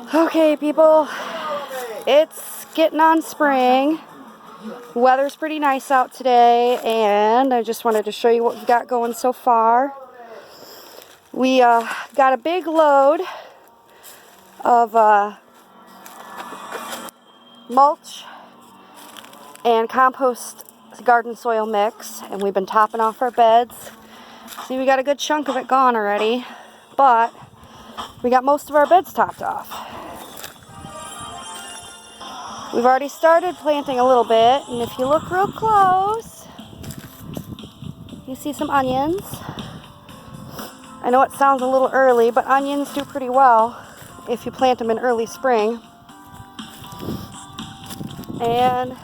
Okay, people, it's getting on spring. Weather's pretty nice out today, and I just wanted to show you what we've got going so far. We got a big load of mulch and compost garden soil mix, and we've been topping off our beds. See, we got a good chunk of it gone already, but we got most of our beds topped off. We've already started planting a little bit, and if you look real close, you see some onions. I know it sounds a little early, but onions do pretty well if you plant them in early spring. And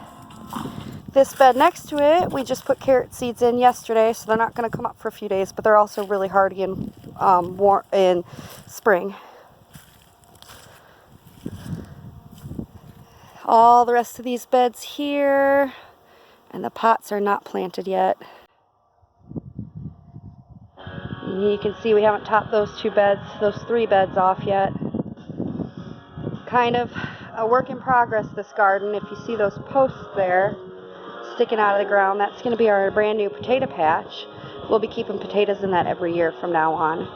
this bed next to it, we just put carrot seeds in yesterday, so they're not going to come up for a few days, but they're also really hardy in spring. All the rest of these beds here, and the pots are not planted yet. You can see we haven't topped those three beds off yet. Kind of a work in progress, this garden. If you see those posts there sticking out of the ground, that's going to be our brand new potato patch. We'll be keeping potatoes in that every year from now on.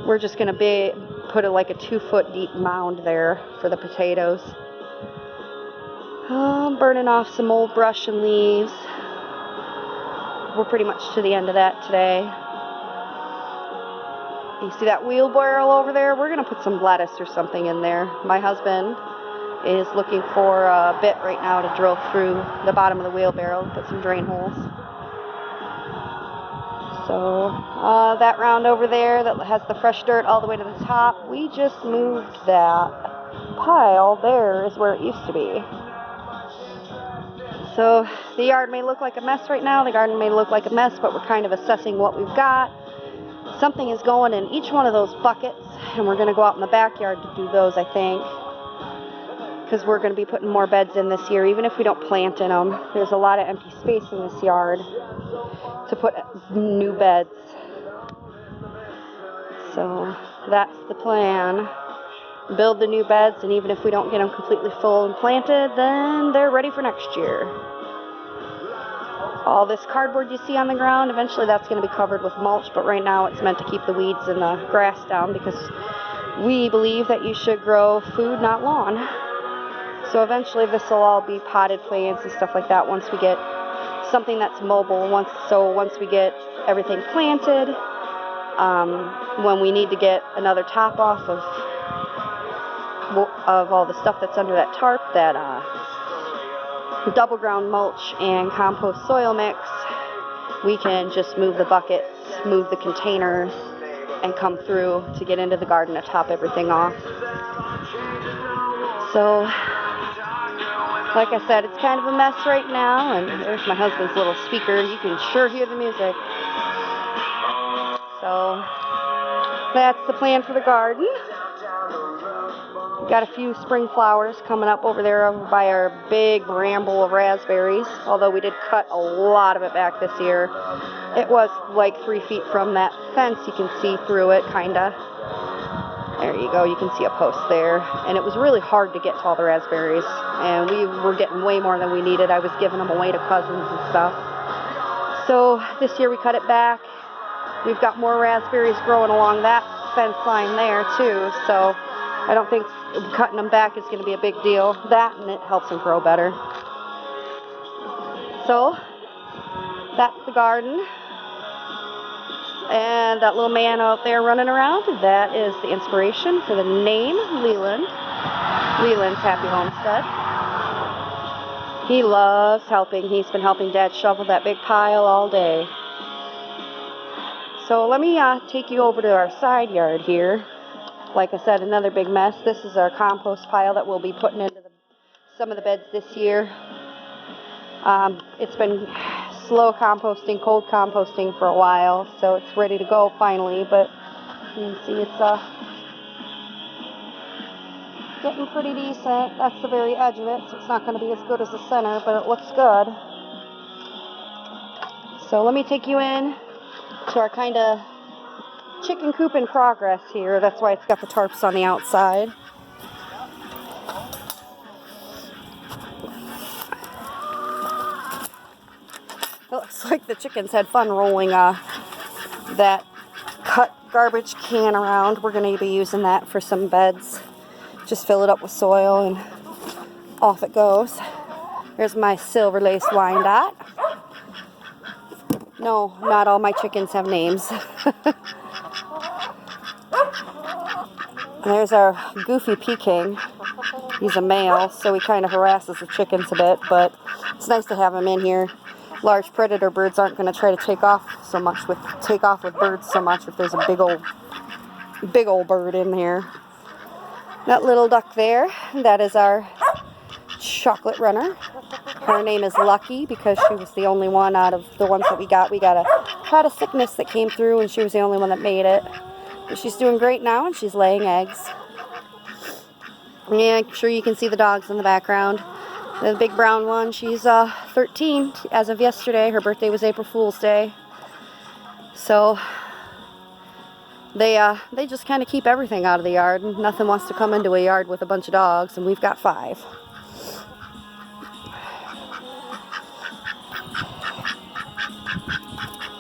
We're just going to put like a 2-foot deep mound there for the potatoes. Burning off some old brush and leaves. We're pretty much to the end of that today. You see that wheelbarrow over there? We're going to put some lettuce or something in there. My husband is looking for a bit right now to drill through the bottom of the wheelbarrow and put some drain holes. So that round over there that has the fresh dirt all the way to the top, we just moved that pile. There is where it used to be. So the yard may look like a mess right now, the garden may look like a mess, but we're kind of assessing what we've got. Something is going in each one of those buckets, and we're going to go out in the backyard to do those, I think, because we're going to be putting more beds in this year, even if we don't plant in them. There's a lot of empty space in this yard to put new beds. So that's the plan. Build the new beds, and even if we don't get them completely full and planted, then they're ready for next year. All this cardboard you see on the ground, eventually that's going to be covered with mulch, but right now it's meant to keep the weeds and the grass down, because we believe that you should grow food, not lawn. So eventually this will all be potted plants and stuff like that once we get something that's mobile. Once we get everything planted, when we need to get another top off of all the stuff that's under that tarp, that double ground mulch and compost soil mix, we can just move the buckets, move the containers, and come through to get into the garden to top everything off. So, like I said, it's kind of a mess right now, and there's my husband's little speaker. You can sure hear the music. So, that's the plan for the garden. Got a few spring flowers coming up over there over by our big bramble of raspberries, although we did cut a lot of it back this year. It was like 3 feet from that fence. You can see through it, kinda. There you go, you can see a post there. And it was really hard to get to all the raspberries, and we were getting way more than we needed. I was giving them away to cousins and stuff. So this year we cut it back. We've got more raspberries growing along that fence line there too, so I don't think cutting them back is going to be a big deal. That, and it helps them grow better. So that's the garden. And that little man out there running around, that is the inspiration for the name Leland. Leland's Happy Homestead. He loves helping. He's been helping Dad shovel that big pile all day. So let me take you over to our side yard here. Like I said, another big mess. This is our compost pile that we'll be putting into some of the beds this year. It's been slow composting, cold composting for a while, so it's ready to go finally, but you can see it's getting pretty decent. That's the very edge of it, so it's not going to be as good as the center, but it looks good. So let me take you in to our kind of chicken coop in progress here. That's why it's got the tarps on the outside. It looks like the chickens had fun rolling that cut garbage can around. We're going to be using that for some beds. Just fill it up with soil and off it goes. There's my silver lace Wyandotte. No, not all my chickens have names. There's our goofy Peking. He's a male, so he kind of harasses the chickens a bit, but it's nice to have him in here. Large predator birds aren't going to try to take off with birds so much if there's a big old bird in here. That little duck there, that is our chocolate runner. Her name is Lucky because she was the only one out of the ones that we got. We had a sickness that came through and she was the only one that made it. But she's doing great now and she's laying eggs. Yeah, I'm sure you can see the dogs in the background. The big brown one, she's 13 as of yesterday. Her birthday was April Fool's Day. So they just kind of keep everything out of the yard. Nothing wants to come into a yard with a bunch of dogs, and we've got 5.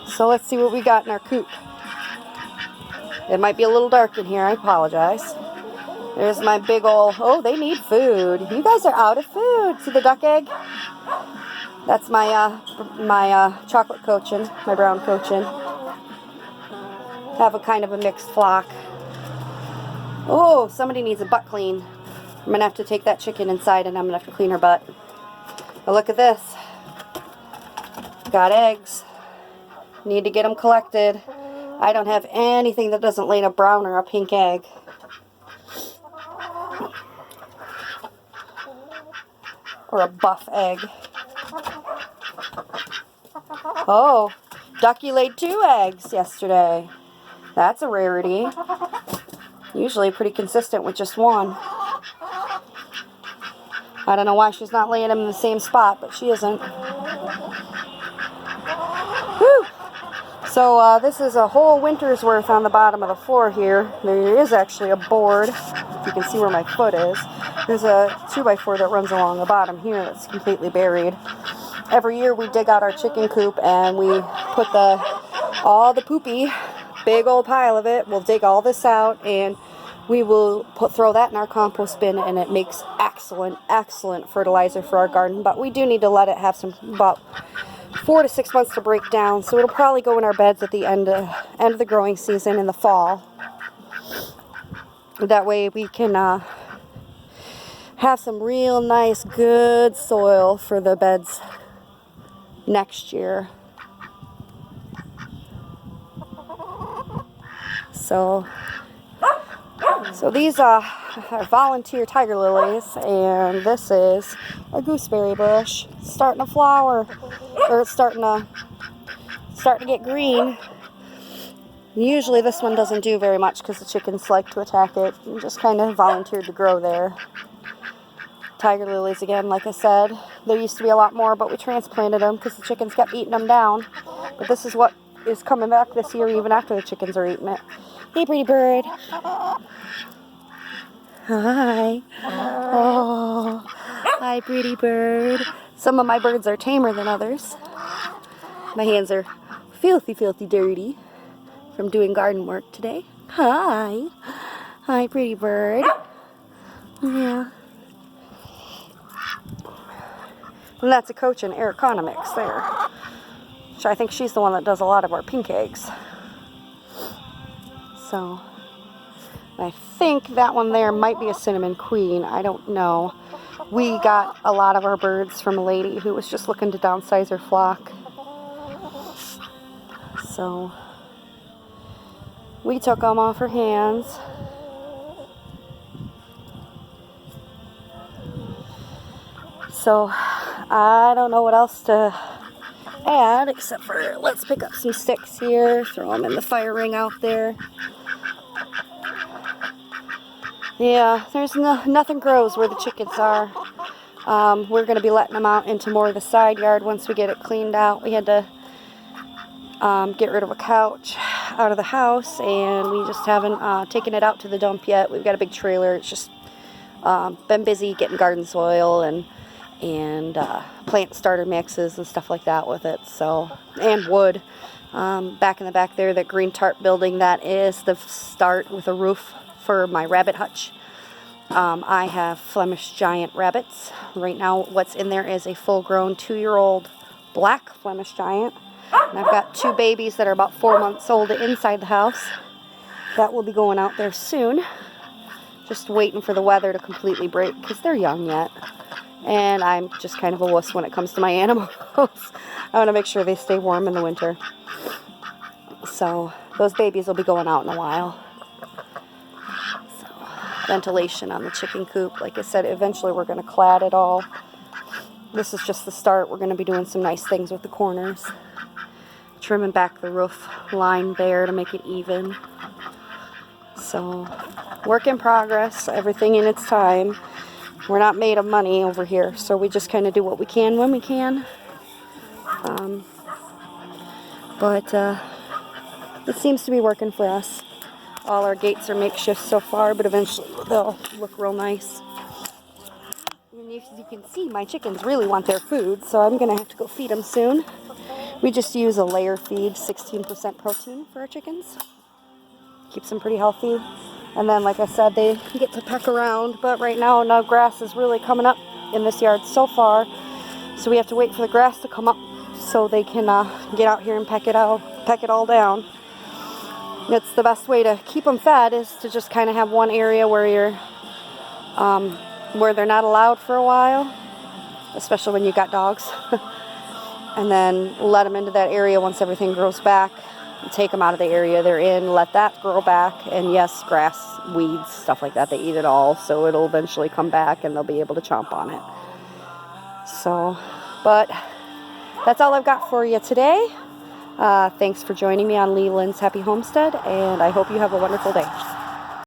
So let's see what we got in our coop. It might be a little dark in here, I apologize. There's my big old, oh, they need food. You guys are out of food. See the duck egg? That's my chocolate cochin, my brown cochin. Have a kind of a mixed flock. Oh, somebody needs a butt clean. I'm going to have to take that chicken inside and I'm going to have to clean her butt. But look at this. Got eggs. Need to get them collected. I don't have anything that doesn't lay a brown or a pink egg. Or a buff egg. Oh, Ducky laid 2 eggs yesterday. That's a rarity. Usually pretty consistent with just 1. I don't know why she's not laying them in the same spot, but she isn't. Whew. So this is a whole winter's worth on the bottom of the floor here. There is actually a board, if you can see where my foot is. There's a 2x4 that runs along the bottom here that's completely buried. Every year we dig out our chicken coop and we put all the poopy, big old pile of it. We'll dig all this out and we will throw that in our compost bin, and it makes excellent fertilizer for our garden. But we do need to let it have about 4 to 6 months to break down. So it'll probably go in our beds at the end of the growing season in the fall. That way we can have some real nice, good soil for the beds next year. So these are volunteer tiger lilies, and this is a gooseberry bush. It's starting to flower, or it's starting to get green. Usually this one doesn't do very much because the chickens like to attack it. We just kind of volunteered to grow there. Tiger lilies again, like I said, there used to be a lot more, but we transplanted them because the chickens kept eating them down. But this is what is coming back this year even after the chickens are eating it. Hey, pretty bird. Hi. Oh, hi, pretty bird. Some of my birds are tamer than others. My hands are filthy dirty from doing garden work today. Hi. Hi, pretty bird. Yeah. And that's a cochin Ericonomix there. Which I think she's the one that does a lot of our pink eggs. So, I think that one there might be a cinnamon queen. I don't know. We got a lot of our birds from a lady who was just looking to downsize her flock. So, we took them off her hands. So, I don't know what else to add except for let's pick up some sticks here, throw them in the fire ring out there. Yeah, there's nothing grows where the chickens are. We're going to be letting them out into more of the side yard once we get it cleaned out. We had to get rid of a couch out of the house, and we just haven't taken it out to the dump yet. We've got a big trailer. It's just been busy getting garden soil and and plant starter mixes and stuff like that with it. So, and wood. Back in the back there, that green tarp building, that is the start with a roof for my rabbit hutch. I have Flemish giant rabbits. Right now what's in there is a full-grown 2-year-old black Flemish giant. And I've got 2 babies that are about 4 months old inside the house. That will be going out there soon. Just waiting for the weather to completely break because they're young yet. And I'm just kind of a wuss when it comes to my animals. I want to make sure they stay warm in the winter. So those babies will be going out in a while. Ventilation on the chicken coop. Like I said, eventually we're going to clad it all. This is just the start. We're going to be doing some nice things with the corners. Trimming back the roof line there to make it even. So, work in progress. Everything in its time. We're not made of money over here, so we just kind of do what we can when we can. But it seems to be working for us. All our gates are makeshift so far, but eventually they'll look real nice. And as you can see, my chickens really want their food, so I'm going to have to go feed them soon. We just use a layer feed, 16% protein for our chickens. Keeps them pretty healthy. And then, like I said, they get to peck around, but right now no grass is really coming up in this yard so far. So we have to wait for the grass to come up so they can get out here and peck it all down. It's the best way to keep them fed is to just kind of have one area where you're where they're not allowed for a while, especially when you got dogs. And then let them into that area once everything grows back. Take them out of the area they're in, let that grow back, and yes, grass, weeds, stuff like that, they eat it all, so it'll eventually come back and they'll be able to chomp on it. So, but that's all I've got for you today. Thanks for joining me on Leland's Happy Homestead, and I hope you have a wonderful day.